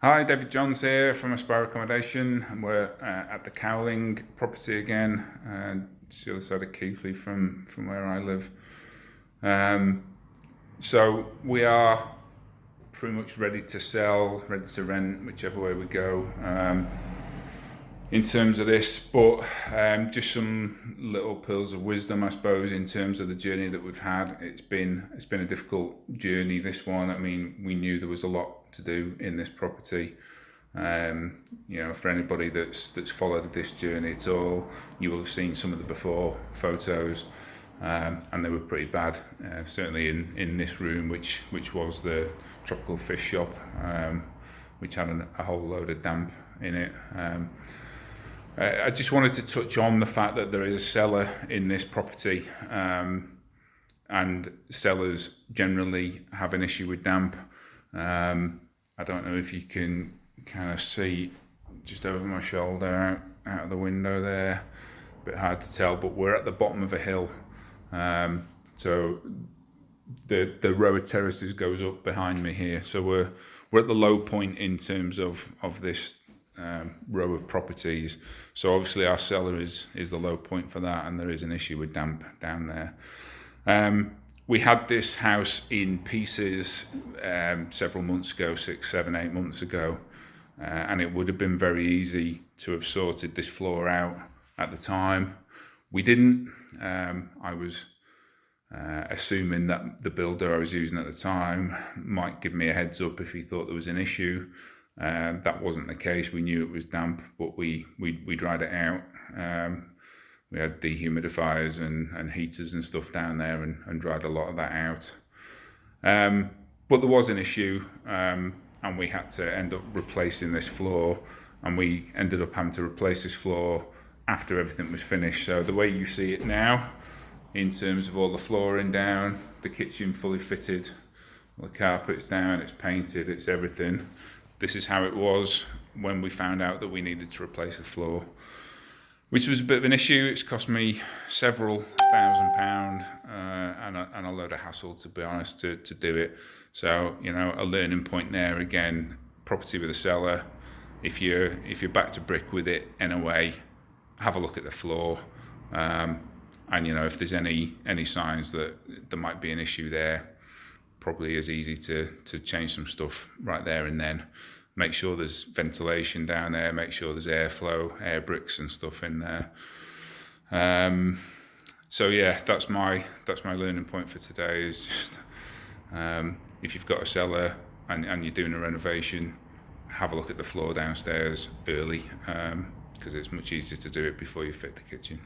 Hi, David Johns here from Aspire Accommodation, and we're at the Cowling property again, just the other side of Keighley from where I live. So we are pretty much ready to sell, ready to rent, whichever way we go. In terms of this, but just some little pearls of wisdom, I suppose, in terms of the journey that we've had. It's been a difficult journey, this one. I mean, we knew there was a lot to do in this property. For anybody that's followed this journey at all, you will have seen some of the before photos, and they were pretty bad. Certainly in this room, which was the tropical fish shop, which had a whole load of damp in it. I just wanted to touch on the fact that there is a cellar in this property, and sellers generally have an issue with damp. I don't know if you can kind of see just over my shoulder out of the window there, a bit hard to tell, but we're at the bottom of a hill. So the row of terraces goes up behind me here. So we're at the low point in terms of this row of properties. So obviously our cellar is the low point for that, and there is an issue with damp down there. We had this house in pieces several months ago, 6, 7, 8 months ago, and it would have been very easy to have sorted this floor out at the time. We didn't. I was assuming that the builder I was using at the time might give me a heads up if he thought there was an issue. That wasn't the case. We knew it was damp, but we dried it out. We had dehumidifiers and heaters and stuff down there and dried a lot of that out. But there was an issue, and we had to end up replacing this floor, and we ended up having to replace this floor after everything was finished. So the way you see it now, in terms of all the flooring down, the kitchen fully fitted, all the carpets down, it's painted, it's everything. This is how it was when we found out that we needed to replace the floor, which was a bit of an issue. It's cost me several £1,000 and a load of hassle, to be honest, to do it. So, a learning point there again. Property with a cellar. If you're back to brick with it anyway, have a look at the floor, and if there's any signs that there might be an issue there, probably is easy to change some stuff right there and then. Make sure there's ventilation down there, make sure there's airflow, air bricks and stuff in there. So yeah, that's my learning point for today, is just if you've got a cellar and you're doing a renovation, have a look at the floor downstairs early, because it's much easier to do it before you fit the kitchen.